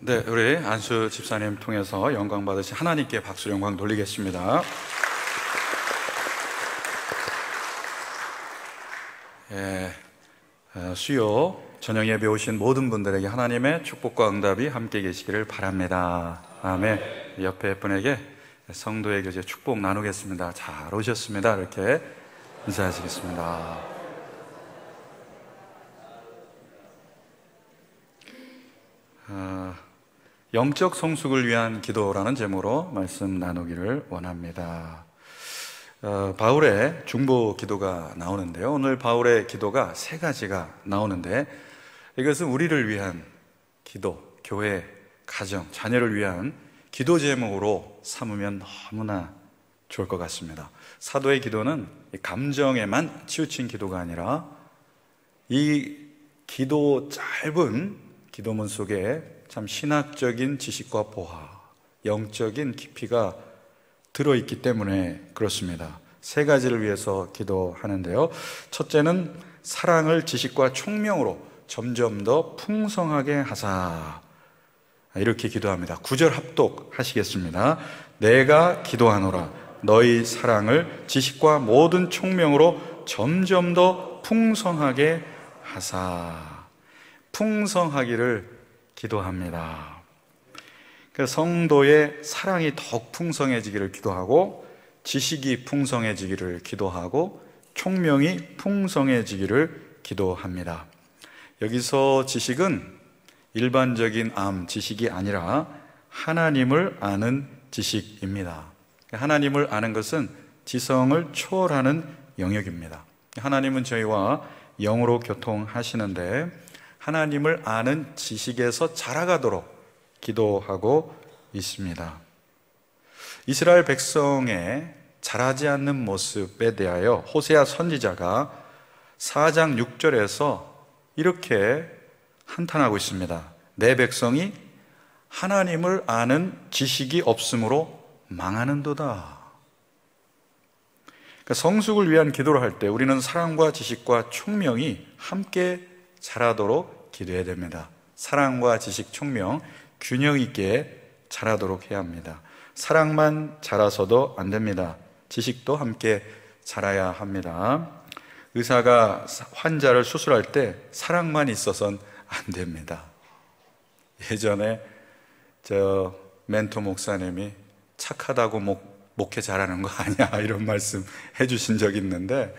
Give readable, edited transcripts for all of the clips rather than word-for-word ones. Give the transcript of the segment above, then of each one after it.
네, 우리 안수 집사님 통해서 영광 받으신 하나님께 박수 영광 돌리겠습니다. 수요 저녁 예배 오신 모든 분들에게 하나님의 축복과 응답이 함께 계시기를 바랍니다. 아멘. 옆에 분에게 성도에게 이제 축복 나누겠습니다. 잘 오셨습니다. 이렇게 인사하시겠습니다. 영적 성숙을 위한 기도라는 제목으로 말씀 나누기를 원합니다. 바울의 중보 기도가 나오는데요. 오늘 바울의 기도가 세 가지가 나오는데 이것은 우리를 위한 기도, 교회, 가정, 자녀를 위한 기도 제목으로 삼으면 너무나 좋을 것 같습니다. 사도의 기도는 감정에만 치우친 기도가 아니라 이 기도 짧은 기도문 속에 참 신학적인 지식과 보화, 영적인 깊이가 들어있기 때문에 그렇습니다. 세 가지를 위해서 기도하는데요. 첫째는 사랑을 지식과 총명으로 점점 더 풍성하게 하사, 이렇게 기도합니다. 9절 합독하시겠습니다. 내가 기도하노라 너희 사랑을 지식과 모든 총명으로 점점 더 풍성하게 하사. 풍성하기를 기도합니다. 성도의 사랑이 더욱 풍성해지기를 기도하고, 지식이 풍성해지기를 기도하고, 총명이 풍성해지기를 기도합니다. 여기서 지식은 일반적인 지식이 아니라 하나님을 아는 지식입니다. 하나님을 아는 것은 지성을 초월하는 영역입니다. 하나님은 저희와 영으로 교통하시는데 하나님을 아는 지식에서 자라가도록 기도하고 있습니다. 이스라엘 백성의 자라지 않는 모습에 대하여 호세아 선지자가 4장 6절에서 이렇게 한탄하고 있습니다. 내 백성이 하나님을 아는 지식이 없으므로 망하는도다. 그러니까 성숙을 위한 기도를 할 때 우리는 사랑과 지식과 총명이 함께 자라도록 기도해야 됩니다. 사랑과 지식, 총명 균형 있게 자라도록 해야 합니다. 사랑만 자라서도 안 됩니다. 지식도 함께 자라야 합니다. 의사가 환자를 수술할 때 사랑만 있어서는 안 됩니다. 예전에 저 멘토 목사님이 착하다고 목회 잘하는 거 아니야 이런 말씀 해주신 적이 있는데,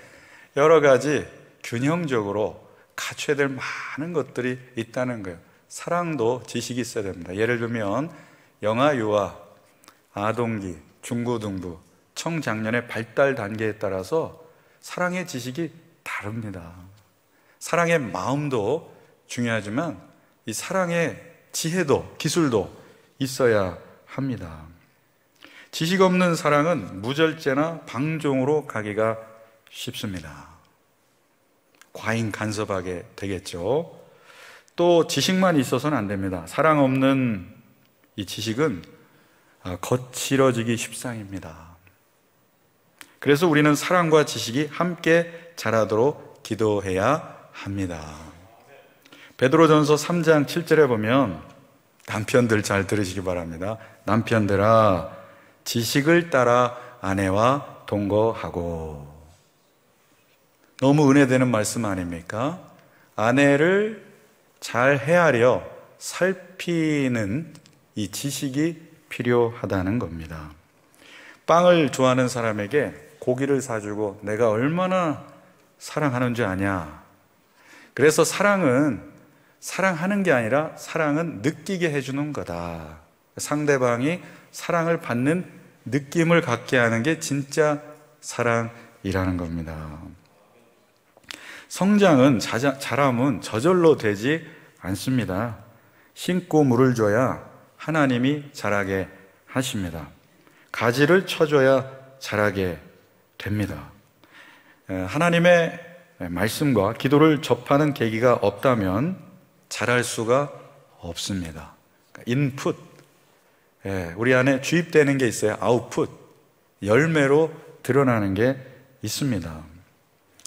여러 가지 균형적으로 갖춰야 될 많은 것들이 있다는 거예요. 사랑도 지식이 있어야 됩니다. 예를 들면 영아, 유아, 아동기, 중고등부, 청장년의 발달 단계에 따라서 사랑의 지식이 다릅니다. 사랑의 마음도 중요하지만 이 사랑의 지혜도, 기술도 있어야 합니다. 지식 없는 사랑은 무절제나 방종으로 가기가 쉽습니다. 과잉 간섭하게 되겠죠. 또 지식만 있어서는 안 됩니다. 사랑 없는 이 지식은 거칠어지기 십상입니다. 그래서 우리는 사랑과 지식이 함께 자라도록 기도해야 합니다. 베드로전서 3장 7절에 보면, 남편들 잘 들으시기 바랍니다. 남편들아 지식을 따라 아내와 동거하고. 너무 은혜되는 말씀 아닙니까? 아내를 잘 헤아려 살피는 이 지식이 필요하다는 겁니다. 빵을 좋아하는 사람에게 고기를 사주고 내가 얼마나 사랑하는 줄 아냐. 그래서 사랑은 사랑하는 게 아니라 사랑은 느끼게 해주는 거다. 상대방이 사랑을 받는 느낌을 갖게 하는 게 진짜 사랑이라는 겁니다. 성장은, 자람은 저절로 되지 않습니다. 심고 물을 줘야 하나님이 자라게 하십니다. 가지를 쳐줘야 자라게 됩니다. 하나님의 말씀과 기도를 접하는 계기가 없다면 자랄 수가 없습니다. 인풋, 우리 안에 주입되는 게 있어요. 아웃풋, 열매로 드러나는 게 있습니다.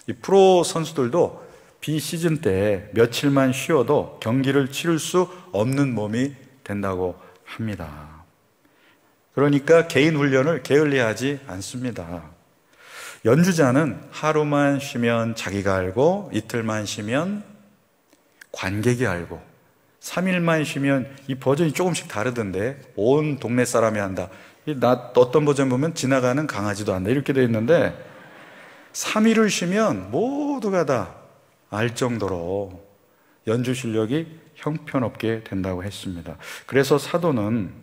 이 프로 선수들도 비시즌 때 며칠만 쉬어도 경기를 치를 수 없는 몸이 된다고 합니다. 그러니까 개인 훈련을 게을리하지 않습니다. 연주자는 하루만 쉬면 자기가 알고, 이틀만 쉬면 관객이 알고, 3일만 쉬면 이 버전이 조금씩 다르던데 온 동네 사람이 한다. 어떤 버전 보면 지나가는 강아지도 한다 이렇게 되어 있는데 3일을 쉬면 모두가 다 알 정도로 연주 실력이 형편없게 된다고 했습니다. 그래서 사도는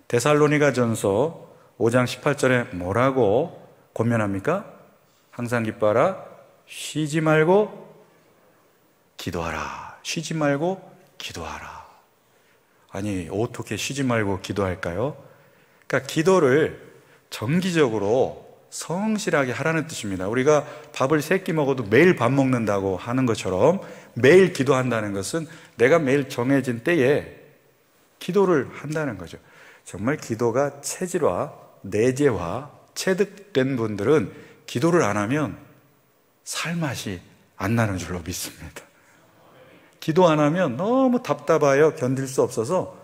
데살로니가전서 5장 18절에 뭐라고 권면합니까? 항상 기뻐하라, 쉬지 말고 기도하라. 쉬지 말고 기도하라. 아니, 어떻게 쉬지 말고 기도할까요? 그러니까 기도를 정기적으로 성실하게 하라는 뜻입니다. 우리가 밥을 3끼 먹어도 매일 밥 먹는다고 하는 것처럼 매일 기도한다는 것은 내가 매일 정해진 때에 기도를 한다는 거죠. 정말 기도가 체질화, 내재화, 체득된 분들은 기도를 안 하면 살맛이 안 나는 줄로 믿습니다. 기도 안 하면 너무 답답하여 견딜 수 없어서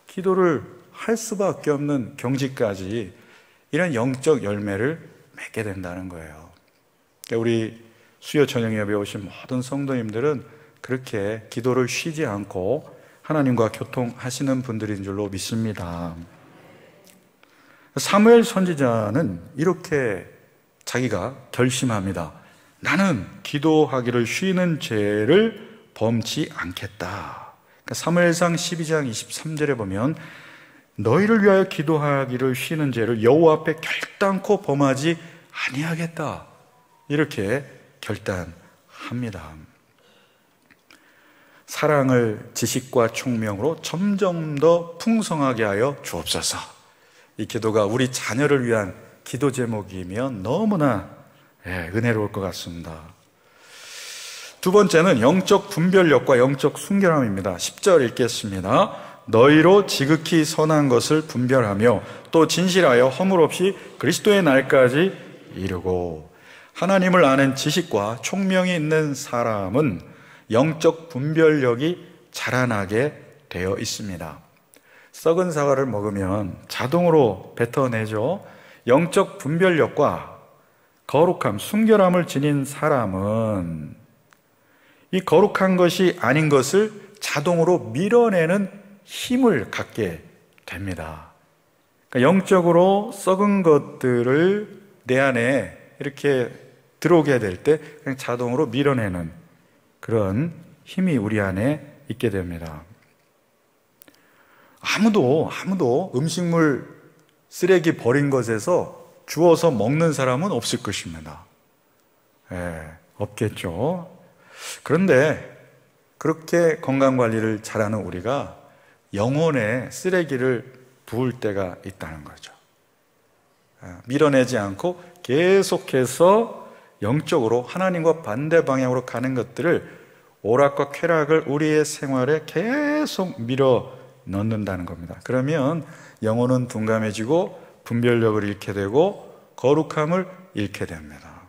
기도를 할 수밖에 없는 경지까지 이런 영적 열매를 맺게 된다는 거예요. 그러니까 우리 수요 저녁 예배에 오신 모든 성도님들은 그렇게 기도를 쉬지 않고 하나님과 교통하시는 분들인 줄로 믿습니다. 사무엘 선지자는 이렇게 자기가 결심합니다. 나는 기도하기를 쉬는 죄를 범치 않겠다. 그러니까 사무엘상 12장 23절에 보면 너희를 위하여 기도하기를 쉬는 죄를 여호와 앞에 결단코 범하지 아니하겠다. 이렇게 결단합니다. 사랑을 지식과 총명으로 점점 더 풍성하게 하여 주옵소서. 이 기도가 우리 자녀를 위한 기도 제목이면 너무나 은혜로울 것 같습니다. 두 번째는 영적 분별력과 영적 순결함입니다. 10절 읽겠습니다. 너희로 지극히 선한 것을 분별하며 또 진실하여 허물 없이 그리스도의 날까지 이르고. 하나님을 아는 지식과 총명이 있는 사람은 영적 분별력이 자라나게 되어 있습니다. 썩은 사과를 먹으면 자동으로 뱉어내죠. 영적 분별력과 거룩함, 순결함을 지닌 사람은 이 거룩한 것이 아닌 것을 자동으로 밀어내는 힘을 갖게 됩니다. 그러니까 영적으로 썩은 것들을 내 안에 이렇게 들어오게 될 때 그냥 자동으로 밀어내는 그런 힘이 우리 안에 있게 됩니다. 아무도 음식물 쓰레기 버린 것에서 주워서 먹는 사람은 없을 것입니다. 없겠죠. 그런데 그렇게 건강관리를 잘하는 우리가 영혼에 쓰레기를 부을 때가 있다는 거죠. 밀어내지 않고 계속해서 영적으로 하나님과 반대 방향으로 가는 것들을 오락과 쾌락을 우리의 생활에 계속 밀어 넣는다는 겁니다. 그러면 영혼은 둔감해지고 분별력을 잃게 되고 거룩함을 잃게 됩니다.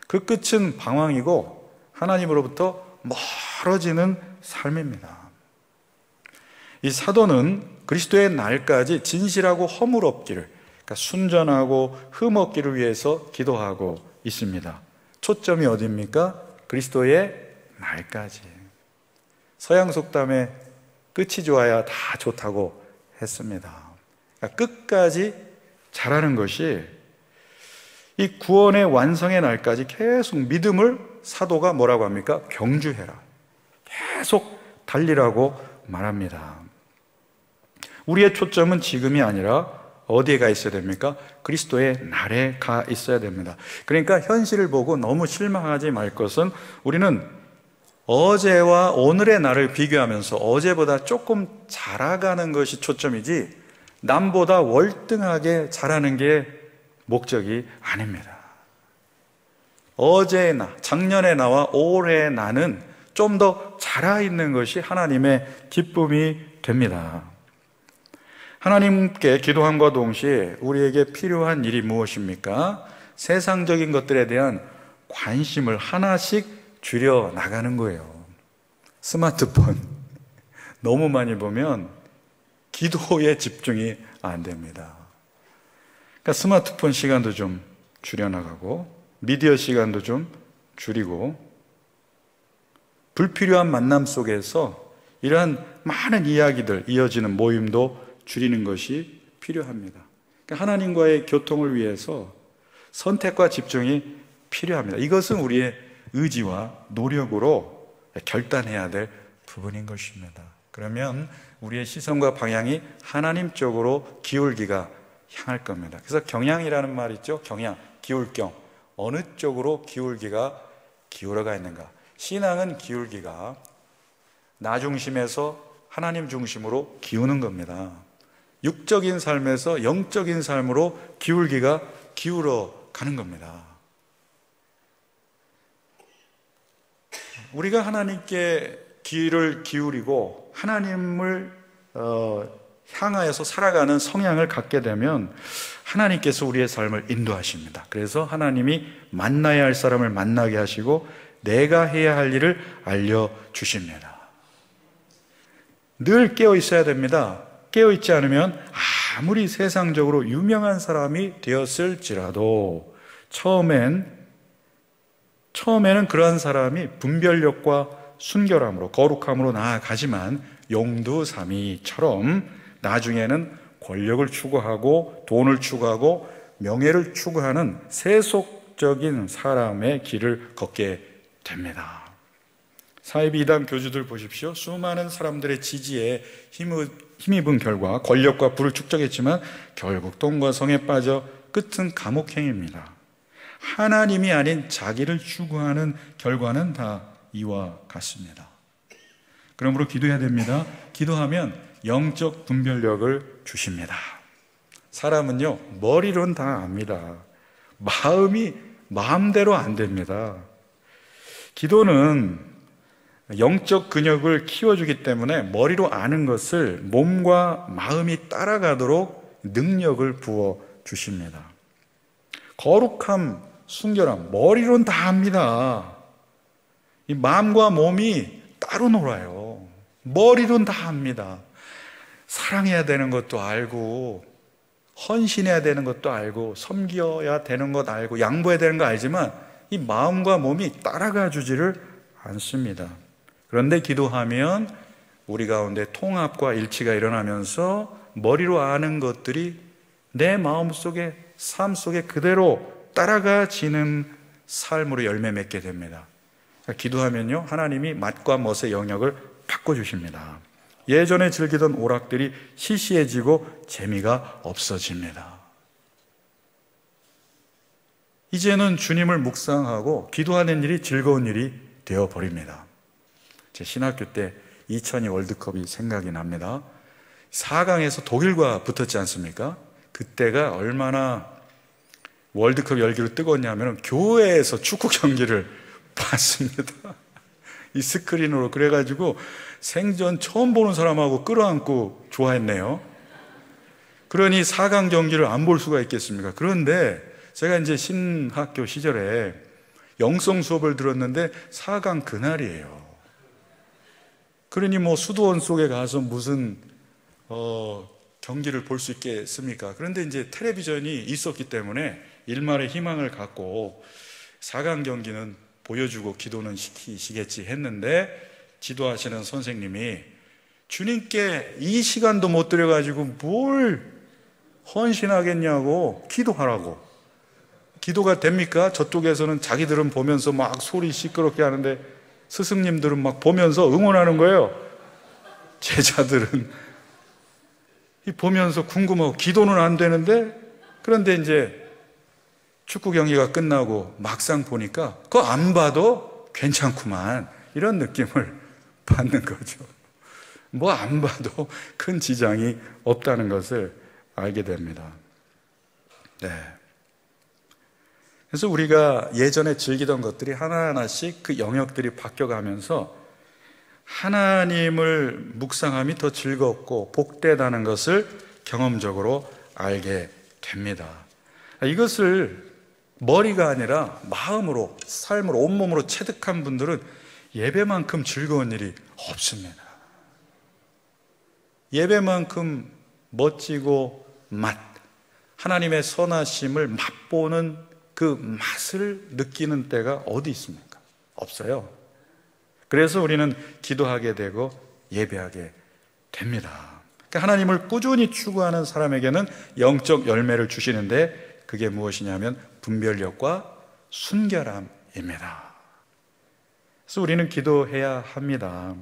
그 끝은 방황이고 하나님으로부터 멀어지는 삶입니다. 이 사도는 그리스도의 날까지 진실하고 허물 없기를, 그러니까 순전하고 흠 없기를 위해서 기도하고 있습니다. 초점이 어디입니까? 그리스도의 날까지. 서양 속담에 끝이 좋아야 다 좋다고 했습니다. 그러니까 끝까지 잘하는 것이 이 구원의 완성의 날까지 계속 믿음을 사도가 뭐라고 합니까? 경주해라. 계속 달리라고 말합니다. 우리의 초점은 지금이 아니라 어디에 가 있어야 됩니까? 그리스도의 날에 가 있어야 됩니다. 그러니까 현실을 보고 너무 실망하지 말 것은 우리는 어제와 오늘의 날을 비교하면서 어제보다 조금 잘아가는 것이 초점이지 남보다 월등하게 잘하는 게 목적이 아닙니다. 어제의 나, 작년의 나와 올해의 나는 좀 더 자라있는 것이 하나님의 기쁨이 됩니다. 하나님께 기도함과 동시에 우리에게 필요한 일이 무엇입니까? 세상적인 것들에 대한 관심을 하나씩 줄여 나가는 거예요. 스마트폰 너무 많이 보면 기도에 집중이 안 됩니다. 그러니까 스마트폰 시간도 좀 줄여나가고 미디어 시간도 좀 줄이고 불필요한 만남 속에서 이러한 많은 이야기들 이어지는 모임도 줄이는 것이 필요합니다. 그러니까 하나님과의 교통을 위해서 선택과 집중이 필요합니다. 이것은 우리의 의지와 노력으로 결단해야 될 부분인 것입니다. 그러면 우리의 시선과 방향이 하나님 쪽으로 기울기가 향할 겁니다. 그래서 경향이라는 말 있죠? 경향, 기울경. 어느 쪽으로 기울기가 기울어가 있는가? 신앙은 기울기가 나 중심에서 하나님 중심으로 기우는 겁니다. 육적인 삶에서 영적인 삶으로 기울기가 기울어 가는 겁니다. 우리가 하나님께 귀를 기울이고 하나님을 향하여서 살아가는 성향을 갖게 되면 하나님께서 우리의 삶을 인도하십니다. 그래서 하나님이 만나야 할 사람을 만나게 하시고 내가 해야 할 일을 알려주십니다. 늘 깨어 있어야 됩니다. 깨어 있지 않으면 아무리 세상적으로 유명한 사람이 되었을지라도 처음에는 그러한 사람이 분별력과 순결함으로 거룩함으로 나아가지만 용두사미처럼 나중에는 권력을 추구하고 돈을 추구하고 명예를 추구하는 세속적인 사람의 길을 걷게 됩니다. 사이비 이단 교주들 보십시오. 수많은 사람들의 지지에 힘입은 결과 권력과 부를 축적했지만 결국 돈과 성에 빠져 끝은 감옥행입니다. 하나님이 아닌 자기를 추구하는 결과는 다 이와 같습니다. 그러므로 기도해야 됩니다. 기도하면 영적 분별력을 주십니다. 사람은요, 머리로는 다 압니다. 마음이 마음대로 안 됩니다. 기도는 영적 근육을 키워주기 때문에 머리로 아는 것을 몸과 마음이 따라가도록 능력을 부어주십니다. 거룩함, 순결함, 머리로는 다 압니다. 이 마음과 몸이 따로 놀아요. 머리로는 다 압니다. 사랑해야 되는 것도 알고 헌신해야 되는 것도 알고 섬겨야 되는 것 알고 양보해야 되는 거 알지만 이 마음과 몸이 따라가 주지를 않습니다. 그런데 기도하면 우리 가운데 통합과 일치가 일어나면서 머리로 아는 것들이 내 마음속에 삶 속에 그대로 따라가지는 삶으로 열매 맺게 됩니다. 기도하면요, 하나님이 맛과 멋의 영역을 바꿔주십니다. 예전에 즐기던 오락들이 시시해지고 재미가 없어집니다. 이제는 주님을 묵상하고 기도하는 일이 즐거운 일이 되어버립니다. 제 신학교 때 2002 월드컵이 생각이 납니다. 4강에서 독일과 붙었지 않습니까? 그때가 얼마나 월드컵 열기로 뜨거웠냐면 교회에서 축구 경기를 봤습니다. 이 스크린으로. 그래가지고 생전 처음 보는 사람하고 끌어안고 좋아했네요. 그러니 4강 경기를 안 볼 수가 있겠습니까? 그런데 제가 이제 신학교 시절에 영성 수업을 들었는데 4강 그날이에요. 그러니 뭐 수도원 속에 가서 무슨 경기를 볼 수 있겠습니까? 그런데 이제 텔레비전이 있었기 때문에 일말의 희망을 갖고 4강 경기는 보여주고 기도는 시키시겠지 했는데 지도하시는 선생님이 주님께 이 시간도 못 들여가지고 뭘 헌신하겠냐고 기도하라고. 기도가 됩니까? 저쪽에서는 자기들은 보면서 막 소리 시끄럽게 하는데 스승님들은 막 보면서 응원하는 거예요. 제자들은 보면서 궁금하고 기도는 안 되는데, 그런데 이제 축구 경기가 끝나고 막상 보니까 그거 안 봐도 괜찮구만 이런 느낌을 받는 거죠. 뭐 안 봐도 큰 지장이 없다는 것을 알게 됩니다. 네. 그래서 우리가 예전에 즐기던 것들이 하나하나씩 그 영역들이 바뀌어가면서 하나님을 묵상함이 더 즐겁고 복되다는 것을 경험적으로 알게 됩니다. 이것을 머리가 아니라 마음으로, 삶으로, 온몸으로 체득한 분들은 예배만큼 즐거운 일이 없습니다. 예배만큼 멋지고 하나님의 선하심을 맛보는 그 맛을 느끼는 때가 어디 있습니까? 없어요. 그래서 우리는 기도하게 되고 예배하게 됩니다. 그러니까 하나님을 꾸준히 추구하는 사람에게는 영적 열매를 주시는데 그게 무엇이냐면 분별력과 순결함입니다. 그래서 우리는 기도해야 합니다.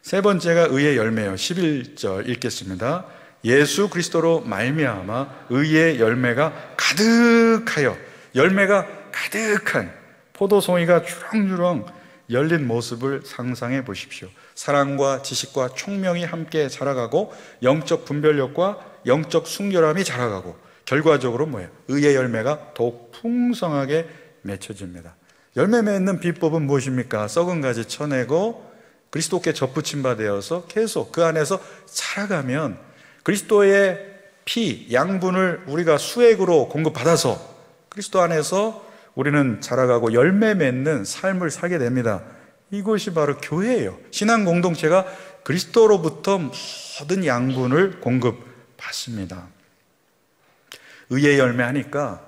세 번째가 의의 열매요. 11절 읽겠습니다. 예수 그리스도로 말미암아 의의 열매가 가득하여, 열매가 가득한 포도송이가 주렁주렁 열린 모습을 상상해 보십시오. 사랑과 지식과 총명이 함께 자라가고 영적 분별력과 영적 순결함이 자라가고 결과적으로 뭐예요? 의의 열매가 더욱 풍성하게 맺혀집니다. 열매 맺는 비법은 무엇입니까? 썩은 가지 쳐내고 그리스도께 접붙임 바 되어서 계속 그 안에서 자라가면 그리스도의 피, 양분을 우리가 수액으로 공급받아서 그리스도 안에서 우리는 자라가고 열매 맺는 삶을 살게 됩니다. 이것이 바로 교회예요. 신앙 공동체가 그리스도로부터 모든 양분을 공급받습니다. 의의 열매 하니까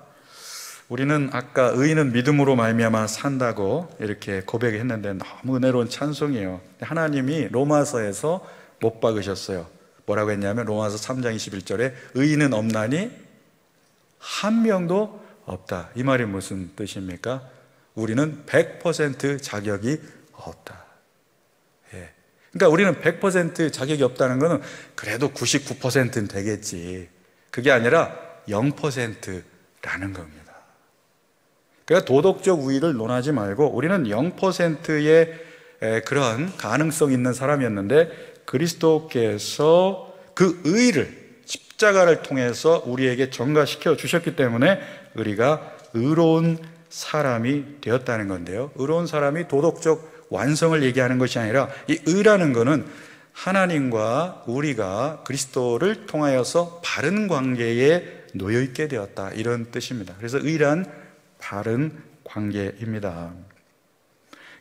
우리는 아까 의인은 믿음으로 말미암아 산다고 이렇게 고백했는데 너무 은혜로운 찬송이에요. 하나님이 로마서에서 못 박으셨어요. 뭐라고 했냐면 로마서 3장 21절에 의인은 없나니 한 명도 없다. 이 말이 무슨 뜻입니까? 우리는 100% 자격이 없다. 예. 그러니까 우리는 100% 자격이 없다는 것은 그래도 99%는 되겠지. 그게 아니라 0%라는 겁니다. 그러니까 도덕적 우위를 논하지 말고 우리는 0%의 그런 가능성 있는 사람이었는데 그리스도께서 그 의를 십자가를 통해서 우리에게 전가시켜 주셨기 때문에 우리가 의로운 사람이 되었다는 건데요. 의로운 사람이 도덕적 완성을 얘기하는 것이 아니라 이 의라는 것은 하나님과 우리가 그리스도를 통하여서 바른 관계에 놓여 있게 되었다, 이런 뜻입니다. 그래서 의란 바른 관계입니다.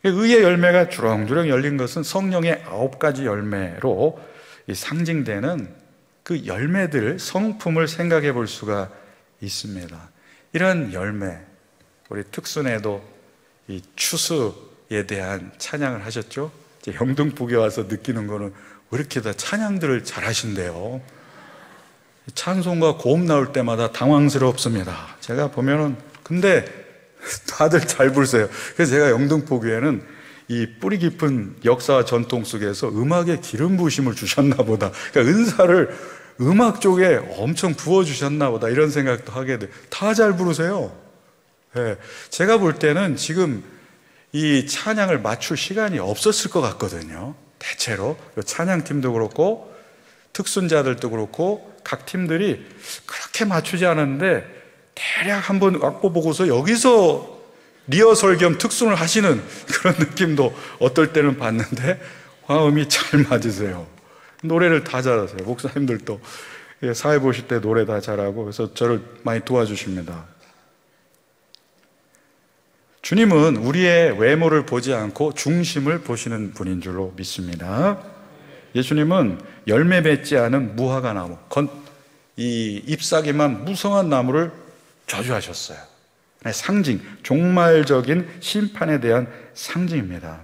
의의 열매가 주렁주렁 열린 것은 성령의 9가지 열매로 상징되는 그 열매들, 성품을 생각해 볼 수가 있습니다. 이런 열매, 우리 특순에도 이 추수에 대한 찬양을 하셨죠? 영등포에 와서 느끼는 거는 왜 이렇게 다 찬양들을 잘 하신대요? 찬송과 고음 나올 때마다 당황스럽습니다. 제가 보면은, 근데 다들 잘 부르세요. 그래서 제가 영등포교회는 이 뿌리 깊은 역사와 전통 속에서 음악에 기름 부으심을 주셨나 보다. 그러니까 은사를 음악 쪽에 엄청 부어주셨나 보다, 이런 생각도 하게 돼요. 다 잘 부르세요. 네. 제가 볼 때는 지금 이 찬양을 맞출 시간이 없었을 것 같거든요. 대체로 찬양팀도 그렇고 특순자들도 그렇고 각 팀들이 그렇게 맞추지 않았는데 대략 한번 악보 보고서 여기서 리허설 겸 특순을 하시는 그런 느낌도 어떨 때는 봤는데 화음이 잘 맞으세요. 노래를 다 잘하세요. 목사님들도 사회 보실 때 노래 다 잘하고, 그래서 저를 많이 도와주십니다. 주님은 우리의 외모를 보지 않고 중심을 보시는 분인 줄로 믿습니다. 예수님은 열매 맺지 않은 무화과 나무, 이 잎사귀만 무성한 나무를 저주하셨어요. 상징, 종말적인 심판에 대한 상징입니다.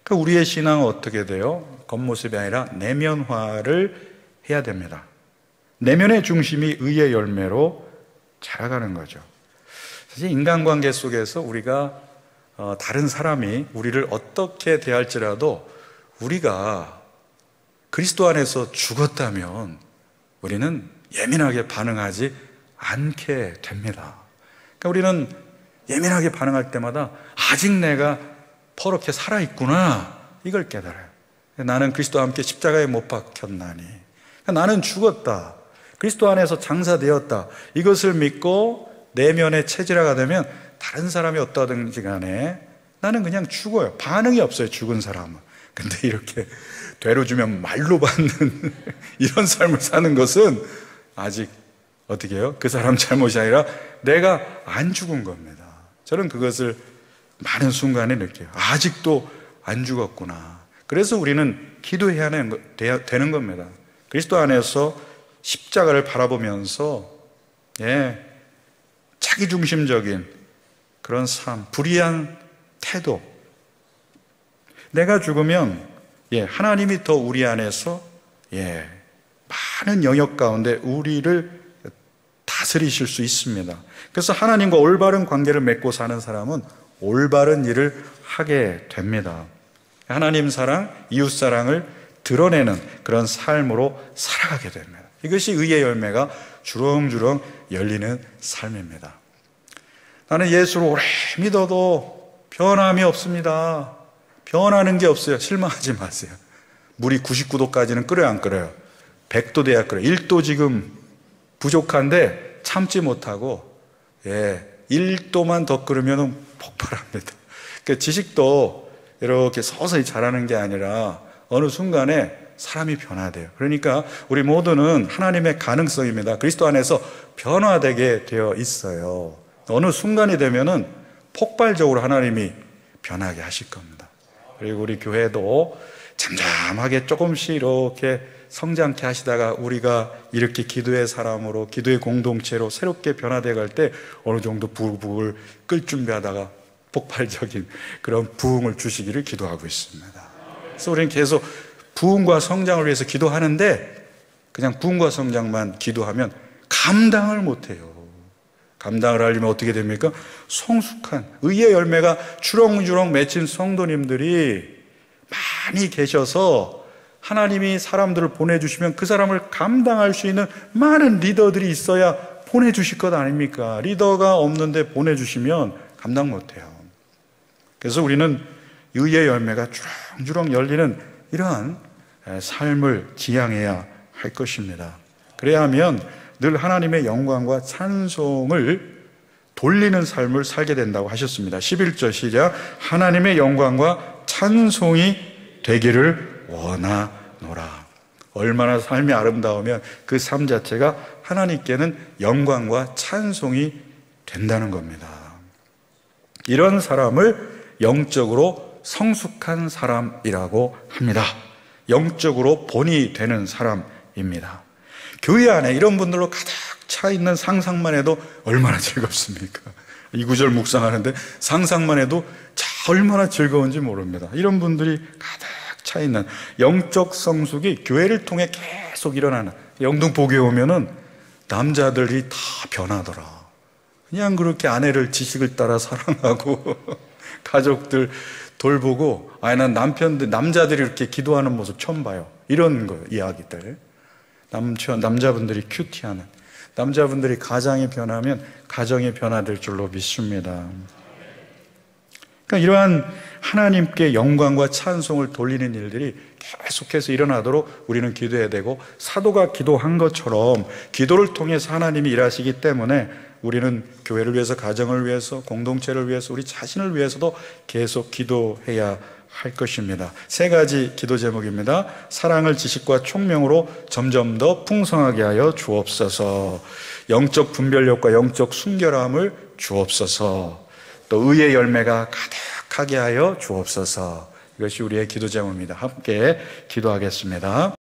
그러니까 우리의 신앙은 어떻게 돼요? 겉모습이 아니라 내면화를 해야 됩니다. 내면의 중심이 의의 열매로 자라가는 거죠. 사실 인간관계 속에서 우리가 다른 사람이 우리를 어떻게 대할지라도 우리가 그리스도 안에서 죽었다면 우리는 예민하게 반응하지 않게 됩니다. 그러니까 우리는 예민하게 반응할 때마다 아직 내가 퍼렇게 살아있구나, 이걸 깨달아요. 나는 그리스도와 함께 십자가에 못 박혔나니, 그러니까 나는 죽었다, 그리스도 안에서 장사되었다, 이것을 믿고 내면의 체질화가 되면 다른 사람이 어떠든지 간에 나는 그냥 죽어요. 반응이 없어요, 죽은 사람은. 근데 이렇게 되로 주면 말로 받는 이런 삶을 사는 것은 아직 어떻게 해요? 그 사람 잘못이 아니라 내가 안 죽은 겁니다. 저는 그것을 많은 순간에 느껴요. 아직도 안 죽었구나. 그래서 우리는 기도해야 되는 겁니다. 그리스도 안에서 십자가를 바라보면서 자기중심적인 그런 삶, 불의한 태도, 내가 죽으면 하나님이 더 우리 안에서 많은 영역 가운데 우리를 다스리실 수 있습니다. 그래서 하나님과 올바른 관계를 맺고 사는 사람은 올바른 일을 하게 됩니다. 하나님 사랑, 이웃 사랑을 드러내는 그런 삶으로 살아가게 됩니다. 이것이 의의 열매가 주렁주렁 열리는 삶입니다. 나는 예수를 오래 믿어도 변함이 없습니다. 변하는 게 없어요. 실망하지 마세요. 물이 99도까지는 끓어요, 안 끓어요? 100도 돼야 끓어요. 1도 지금 부족한데 참지 못하고 1도만 더 끓으면 폭발합니다. 그러니까 지식도 이렇게 서서히 자라는 게 아니라 어느 순간에 사람이 변화돼요. 그러니까 우리 모두는 하나님의 가능성입니다. 그리스도 안에서 변화되게 되어 있어요. 어느 순간이 되면은 폭발적으로 하나님이 변하게 하실 겁니다. 그리고 우리 교회도 잠잠하게 조금씩 이렇게 성장케 하시다가 우리가 이렇게 기도의 사람으로, 기도의 공동체로 새롭게 변화되어 갈 때 어느 정도 부글부글 끓 준비하다가 폭발적인 그런 부흥을 주시기를 기도하고 있습니다. 그래서 우리는 계속 부흥과 성장을 위해서 기도하는데 그냥 부흥과 성장만 기도하면 감당을 못해요. 감당을 하려면 어떻게 됩니까? 성숙한 의의 열매가 주렁주렁 맺힌 성도님들이 많이 계셔서 하나님이 사람들을 보내주시면 그 사람을 감당할 수 있는 많은 리더들이 있어야 보내주실 것 아닙니까? 리더가 없는데 보내주시면 감당 못해요. 그래서 우리는 의의 열매가 주렁주렁 열리는 이러한 삶을 지향해야 할 것입니다. 그래야 하면 늘 하나님의 영광과 찬송을 돌리는 삶을 살게 된다고 하셨습니다. 11절 시작. 하나님의 영광과 찬송이 되기를 원하노라. 얼마나 삶이 아름다우면 그 삶 자체가 하나님께는 영광과 찬송이 된다는 겁니다. 이런 사람을 영적으로 성숙한 사람이라고 합니다. 영적으로 본이 되는 사람입니다. 교회 안에 이런 분들로 가득 차 있는 상상만 해도 얼마나 즐겁습니까? 이 구절 묵상하는데 상상만 해도 얼마나 즐거운지 모릅니다. 이런 분들이 가득 차 있는 영적 성숙이 교회를 통해 계속 일어나는, 영등포교회 오면은 남자들이 다 변하더라. 그냥 그렇게 아내를 지식을 따라 사랑하고 가족들 돌보고, 난 남자들이 이렇게 기도하는 모습 처음 봐요. 이런 거예요, 이야기들. 남자분들이 큐티하는, 남자분들이 가장이 변하면 가정이 변화될 줄로 믿습니다. 그러니까 이러한 하나님께 영광과 찬송을 돌리는 일들이 계속해서 일어나도록 우리는 기도해야 되고, 사도가 기도한 것처럼 기도를 통해서 하나님이 일하시기 때문에 우리는 교회를 위해서, 가정을 위해서, 공동체를 위해서, 우리 자신을 위해서도 계속 기도해야 할 것입니다. 세 가지 기도 제목입니다. 사랑을 지식과 총명으로 점점 더 풍성하게 하여 주옵소서. 영적 분별력과 영적 순결함을 주옵소서. 또 의의 열매가 가득하게 하여 주옵소서. 이것이 우리의 기도 제목입니다. 함께 기도하겠습니다.